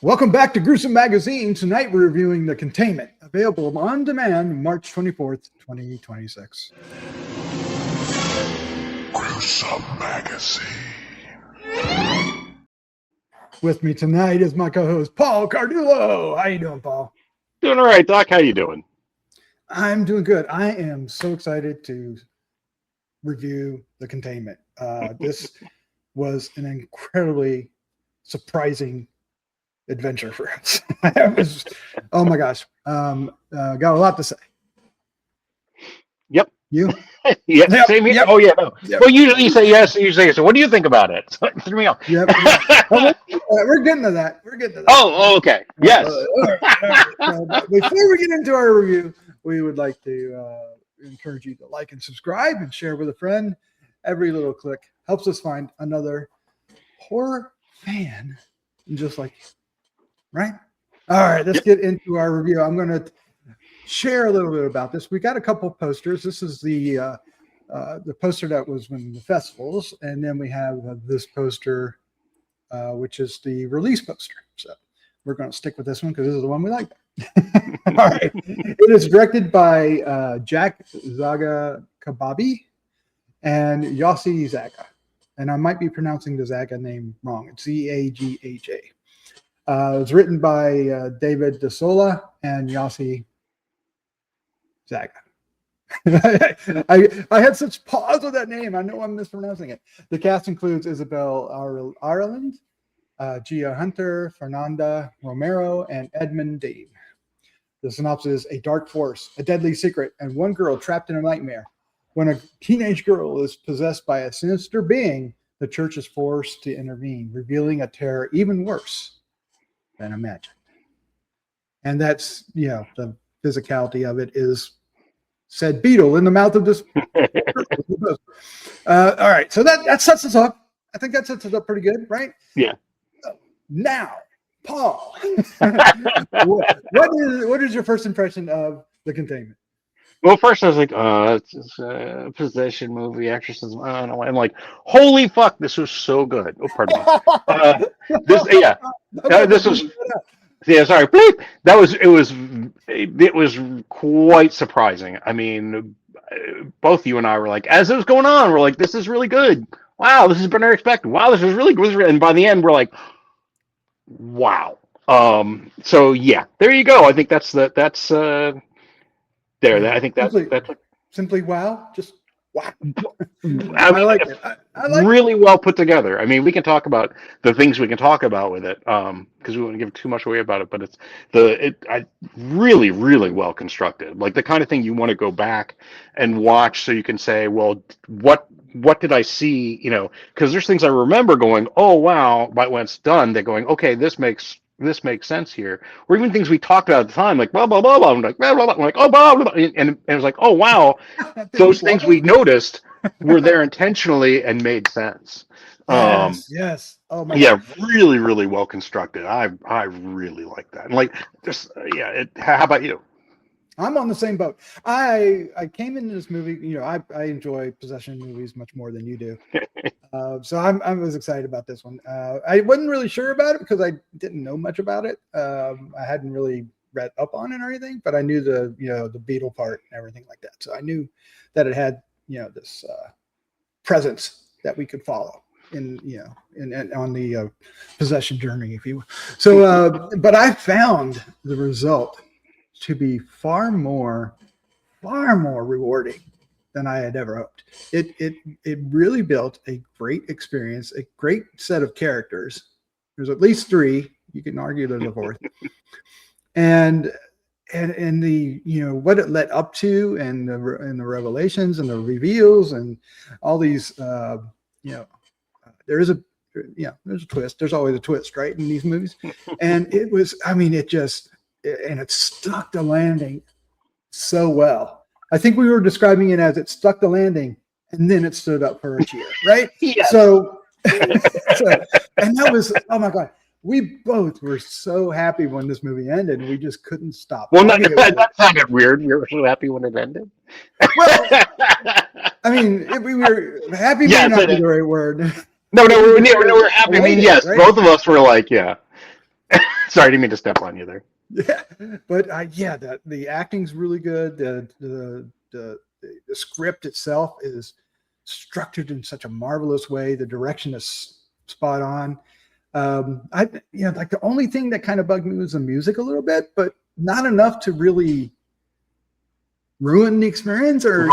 Welcome back to Gruesome Magazine. Tonight we're reviewing The Containment, available on demand March 24th, 2026. Gruesome Magazine. With me tonight is my co-host, Paul Cardullo. How you doing, Paul? Doing all right, Doc. How you doing? I'm doing good. I am so excited to review The Containment. This was an incredibly surprising adventure for us. Oh my gosh. Got a lot to say. Yep. You? Yeah. Yep. Same here. Yep. Oh yeah. No. Yep. Well, usually you say yes. You say so. What do you think about it? So it threw me off. Yep. We're getting to that. Oh, okay. Yes. Before we get into our review, we would like to encourage you to like and subscribe and share with a friend. Every little click helps us find another horror fan just like you. Right? All right, let's get into our review. I'm going to share a little bit about this. We got a couple of posters. This is the poster that was in the festivals, and then we have this poster, which is the release poster. So we're going to stick with this one because this is the one we like. All right. It is directed by Zagha Kababie and Yossy Zagha. And I might be pronouncing the Zagha name wrong. It's Zagha. It's written by David Dehn and Yossy Zagha. I had such pause with that name. I know I'm mispronouncing it. The cast includes Isabel Aerenlund, Gia Hunter, Fernanda Romero, and Edmund Dehn. The synopsis is: a dark force, a deadly secret, and one girl trapped in a nightmare. When a teenage girl is possessed by a sinister being, the church is forced to intervene, revealing a terror even worse than imagined. And that's, the physicality of it is said beetle in the mouth of this. All right, so that sets us up. I think that sets us up pretty good, right? Yeah. Now, Paul, what is your first impression of The Containment? Well, first I was like, it's a possession movie, exorcism. I don't know. I'm like, holy fuck, this was so good. Oh, pardon me. This was. Yeah, sorry. Bleep. It was quite surprising. I mean, both you and I were like, as it was going on, we're like, this is really good. Wow, this is better than expected. Wow, this is really good. And by the end, we're like, wow. So yeah, there you go. I think that's there. I think that's simply wow. Just wow. I like it. I like really well put together. I mean, we can talk about the things we can talk about with it, because we won't give too much away about it. But it's really, really well constructed. Like the kind of thing you want to go back and watch, so you can say, well, what did I see? Because there's things I remember going, oh wow, but when it's done, they're going, okay, this makes sense here. Or even things we talked about at the time, like blah blah blah blah. I'm like blah blah blah. I'm like oh blah blah, and it was like oh wow, those things we noticed were there intentionally and made sense. Yes. Oh my. Yeah, really, really well constructed. I really like that. And like just how about you? I'm on the same boat. I came into this movie, I enjoy possession movies much more than you do. So I was excited about this one. I wasn't really sure about it because I didn't know much about it. I hadn't really read up on it or anything, but I knew the beetle part and everything like that. So I knew that it had, this presence that we could follow in on the possession journey, if you will. So, but I found the result to be far more rewarding than I had ever hoped. It really built a great experience, a great set of characters. There's at least three. You can argue there's a fourth. And the what it led up to, and the revelations and the reveals and all these there's a twist. There's always a twist, right, in these movies. And it was, it stuck the landing so well. I think we were describing it as it stuck the landing and then it stood up for a cheer, right? Yes. So and that was, oh my God. We both were so happy when this movie ended, and we just couldn't stop. Well, that sounded weird. You were so happy when it ended. Well, I mean, we were happy, may not be the right word. No, we were happy. I mean, yes, right? Both of us were like, yeah. Sorry, I didn't mean to step on you there. Yeah, but yeah, the acting's really good. The script itself is structured in such a marvelous way. The direction is spot on. Like the only thing that kind of bugged me was the music a little bit, but not enough to really ruin the experience or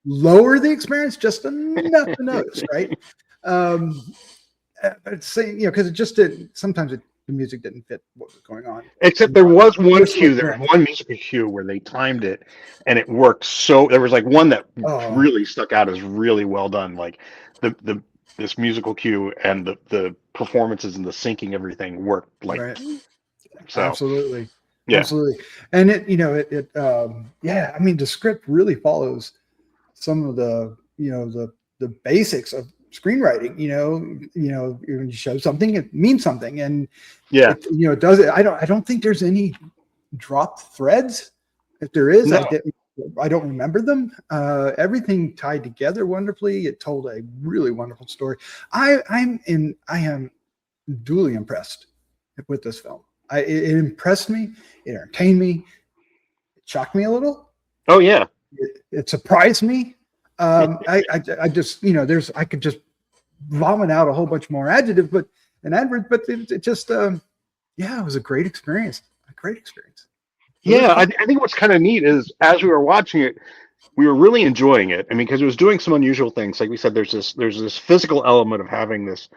lower the experience, just enough to notice, right? But saying, because it just did. Sometimes the music didn't fit what was going on. Except there was one cue, there was one musical cue where they timed it and it worked. So there was like one that really stuck out as really well done. Like this musical cue and the performances and the syncing, everything worked like so. Absolutely. Yeah. Absolutely. And I mean, the script really follows some of the basics of screenwriting. When you show something, it means something, and it does it. I don't think there's any dropped threads. If there is, no. I don't remember them. Everything tied together wonderfully. It told a really wonderful story. I am duly impressed with this film. It impressed me. It entertained me. It shocked me a little. Oh yeah. It surprised me. I just, I could just vomit out a whole bunch more adjectives, but it just, it was a great experience. Yeah, I think what's kind of neat is as we were watching it, we were really enjoying it. I mean, because it was doing some unusual things. Like we said, there's this physical element of having this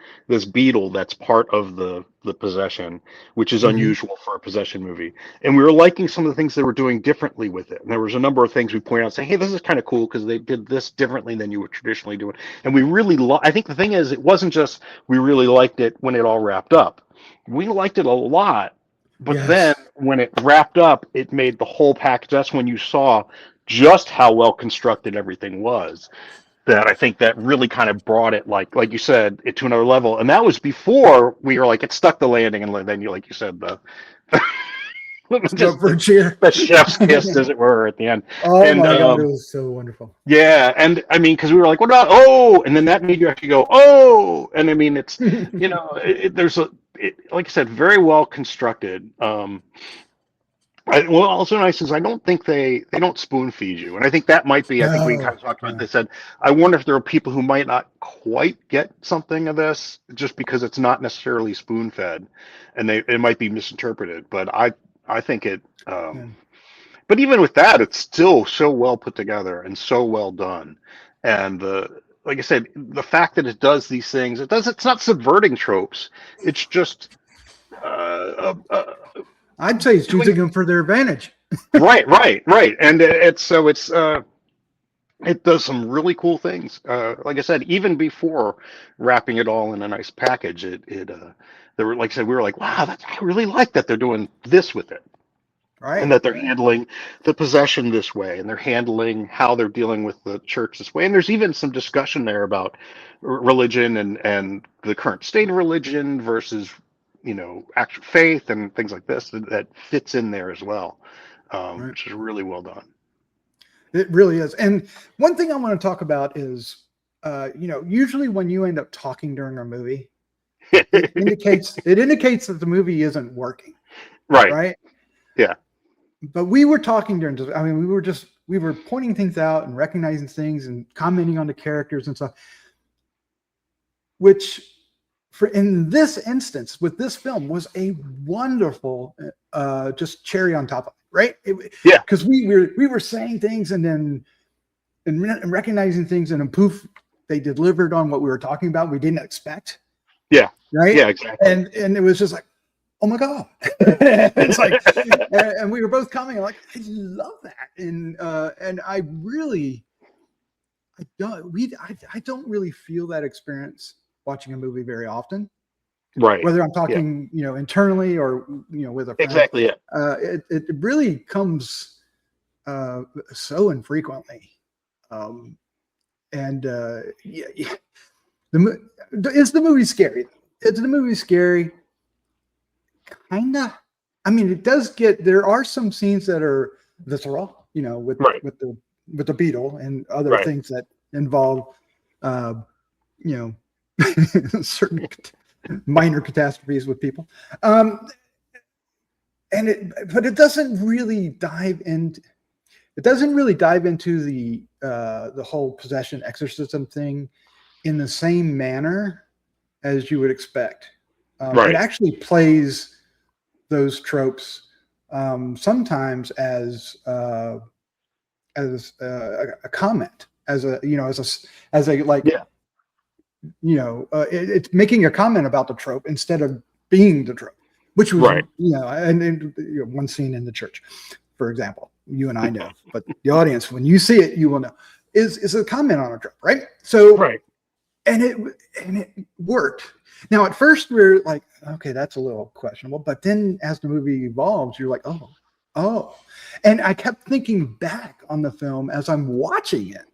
beetle that's part of the possession, which is unusual for a possession movie. And we were liking some of the things they were doing differently with it. And there was a number of things we pointed out saying, hey, this is kind of cool because they did this differently than you would traditionally do it. And we really, I think the thing is, it wasn't just we really liked it when it all wrapped up. We liked it a lot. But then when it wrapped up, it made the whole package. That's when you saw just how well constructed everything was. That I think that really kind of brought it, like you said, it to another level. And that was before we were like, it stuck the landing, and then like you said, the chef's kiss, as it were, at the end. Oh my God, it was so wonderful. Yeah, and I mean, because we were like, what about and then that made you actually go, and I mean, it's like I said, very well constructed. Also nice is I don't think they don't spoon feed you, and I think that might be. I think we kind of talked about. They said, I wonder if there are people who might not quite get something of this just because it's not necessarily spoon fed, and it might be misinterpreted. But I think it. But even with that, it's still so well put together and so well done, and like I said, the fact that it does these things, it's not subverting tropes. It's just. I'd say it's using them for their advantage. right, and it does some really cool things. Like I said, even before wrapping it all in a nice package, there were, like I said, we were like, wow, I really like that they're doing this with it. Right. And that they're handling the possession this way, and they're handling how they're dealing with the church this way. And there's even some discussion there about religion and the current state of religion versus, actual faith and things like this that fits in there as well, which is really well done. It really is. And one thing I want to talk about is, usually when you end up talking during a movie, it indicates that the movie isn't working. Right. Yeah. But we were talking during. I mean, we were pointing things out and recognizing things and commenting on the characters and stuff, which. In this instance, with this film, was a wonderful, just cherry on top of it, right? Because we were saying things and recognizing things, and then poof, they delivered on what we were talking about. We didn't expect. Yeah. Right. Yeah. Exactly. And it was just like, oh my God! It's like, and we were both commenting like, I love that, and I don't really feel that experience watching a movie very often, right? Whether I'm talking, internally or with a friend. Exactly. Yeah. It really comes so infrequently, is the movie scary? Is the movie scary? Kinda. I mean, it does get. There are some scenes that are visceral, with the beetle and other things that involve, certain minor catastrophes with people. but it doesn't really dive into. It doesn't really dive into the whole possession exorcism thing in the same manner as you would expect. Right. It actually plays those tropes sometimes as a comment, as a like, yeah. It's making a comment about the trope instead of being the trope, which was Right. and one scene in the church, for example, you and I know, but the audience, when you see it, you will know, is a comment on a trope, right? So, right. And it worked. Now, at first, we're like, okay, that's a little questionable. But then as the movie evolves, you're like, oh. And I kept thinking back on the film as I'm watching it,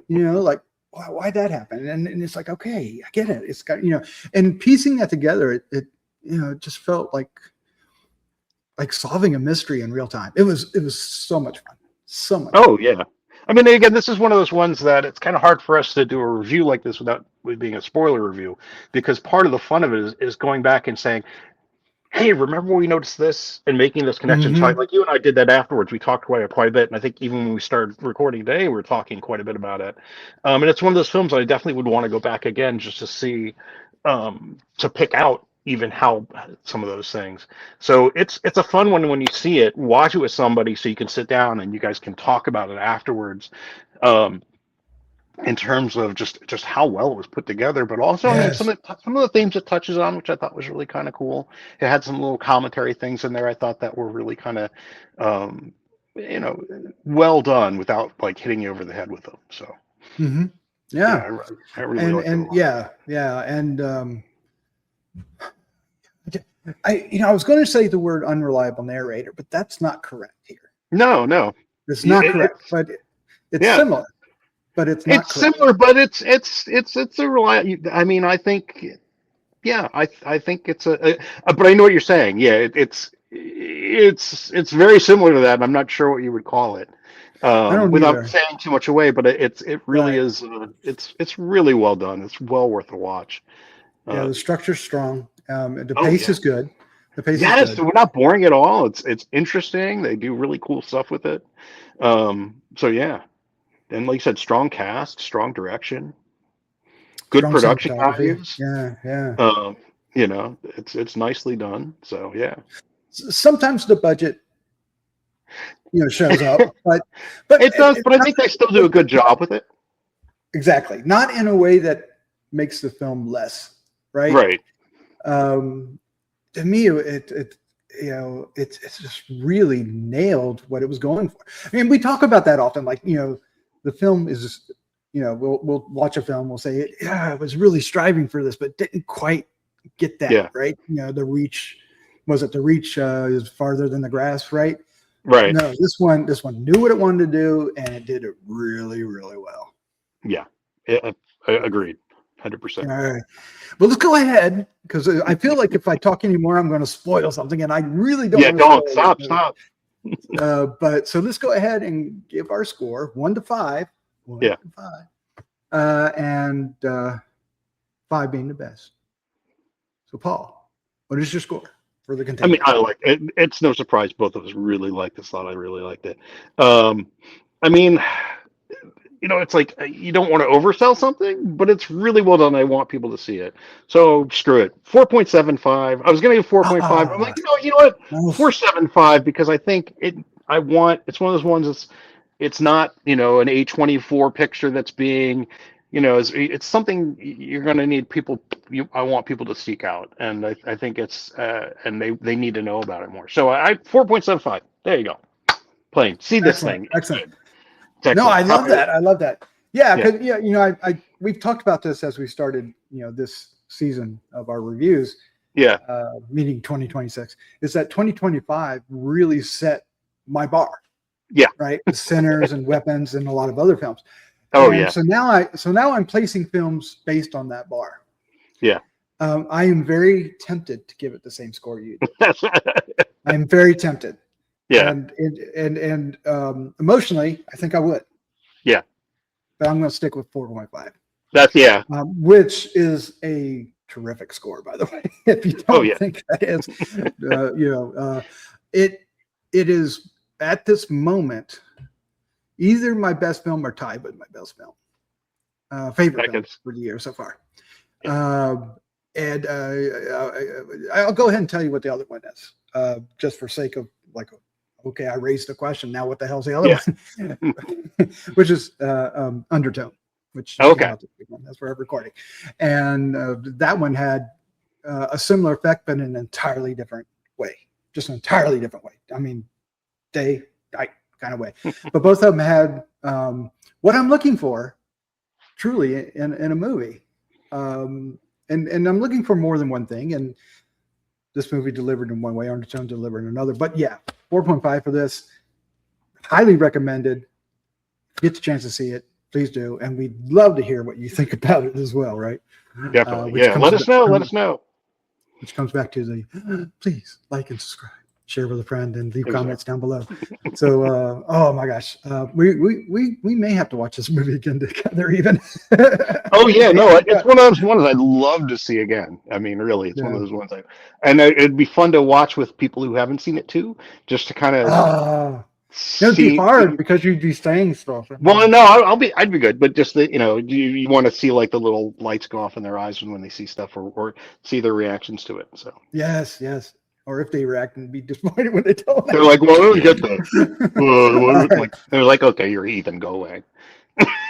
like, why'd that happen? And it's like, okay, I get it. It's got, and piecing that together, it just felt like solving a mystery in real time. It was so much fun. So much. Oh, yeah. I mean, again, this is one of those ones that it's kind of hard for us to do a review like this without it being a spoiler review, because part of the fun of it is going back and saying, hey, remember we noticed this, and making those connections. Mm-hmm. Like you and I did that afterwards. We talked quite a bit, and I think even when we started recording today, we were talking quite a bit about it. And it's one of those films I definitely would want to go back again just to see, to pick out even how some of those things. So it's a fun one when you see it. Watch it with somebody so you can sit down and you guys can talk about it afterwards. In terms of just how well it was put together, but also Yes. I mean, some of the themes it touches on, which I thought was really kind of cool. It had some little commentary things in there I thought that were really kind of, well done without like hitting you over the head with them. So, mm-hmm. Yeah, I really liked it a lot. yeah, and I was going to say the word unreliable narrator, but that's not correct here. No, it's not correct, but it's similar. But it's not. It's similar, but it's a reliable. I mean, I think, I think it's but I know what you're saying. Yeah, it's very similar to that. And I'm not sure what you would call it, I don't without either. saying too much away. But it really Right. is. It's really well done. It's well worth a watch. The structure's strong. The Oh, pace yeah. is good. The pace Yes, is good. we're not boring at all. It's interesting. They do really cool stuff with it. So yeah, and like you said, strong cast, strong direction, good Strong production cinematography. values. Yeah. It's nicely done. So yeah. Sometimes the budget, shows up, but It does, but I think they still do a good job with it. Exactly. Not in a way that makes the film less, right? Right. To me, it's just really nailed what it was going for. I mean, we talk about that often, like, the film is, we'll watch a film, we'll say, I was really striving for this, but didn't quite get that, right? The reach, is farther than the grass, right? Right. No, this one knew what it wanted to do, and it did it really, really well. Yeah, I agreed, 100%. All right. Well, let's go ahead, because I feel like if I talk anymore, I'm going to spoil something, and I really don't. Yeah, don't stop. But so let's go ahead and give our score 1 to 5. 1 to 5, and 5 being the best. So, Paul, what is your score for the Containment? I mean, I like it. It's no surprise both of us really liked this lot. I really liked it. I mean, it's like you don't want to oversell something, but it's really well done. I want people to see it. So screw it. 4.75. I was going to give 4.5. I'm like, you know what? 4.75, because I think it's one of those ones it's not, an A24 picture that's being, it's something you're going to need people. I want people to seek out. And I think it's, and they need to know about it more. So 4.75. There you go. Plain. See this thing. Excellent. Excellent. No, I love that. I love that. Yeah, because we've talked about this as we started, this season of our reviews. Yeah. Meaning 2026 is that 2025 really set my bar. Yeah. Right. Sinners and Weapons and a lot of other films. Oh, and yeah. So now I'm placing films based on that bar. Yeah. I am very tempted to give it the same score you do. I'm very tempted. Yeah. And emotionally, I think I would. Yeah. But I'm going to stick with 4.5. That's which is a terrific score, by the way. If you don't think that is, it is at this moment either my best film or tied with my best film, favorite film for the year so far. I'll go ahead and tell you what the other one is, just for sake of like, okay, I raised the question. Now what the hell's the other one? Which is Undertone, which came out this weekend. That's where I'm recording, and that one had a similar effect, but in an entirely different way. Just an entirely different way. I mean, day, night kind of way. But both of them had what I'm looking for, truly, in a movie. And I'm looking for more than one thing. And this movie delivered in one way, Undertone delivered in another. But yeah, 4.5 for this. Highly recommended. Get the chance to see it, please do. And we'd love to hear what you think about it as well, right? Definitely. Let us know. Let us know. Which comes back to the please like and subscribe, share with a friend, and leave comments down below. So, oh my gosh, we may have to watch this movie again together, even. Oh yeah, no, it's one of those ones I'd love to see again. I mean, really, it's one of those ones it'd be fun to watch with people who haven't seen it too, just to kind of. It'd be hard because you'd be saying stuff. Well, no, I'd be good, but just that you want to see like the little lights go off in their eyes when they see stuff, or see their reactions to it. So yes, or if they react and be disappointed when they don't. They're like, well, I don't get that. They're like, okay, you're heathen, go away.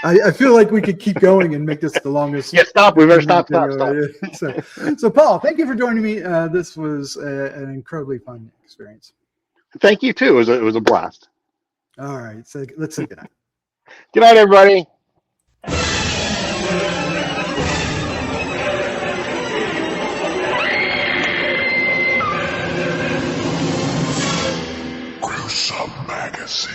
I feel like we could keep going and make this the longest. Yeah, stop. We better stop. So Paul, thank you for joining me. This was an incredibly fun experience. Thank you too. It was a blast. All right, so let's say good night. Good night, everybody. Gruesome Magazine.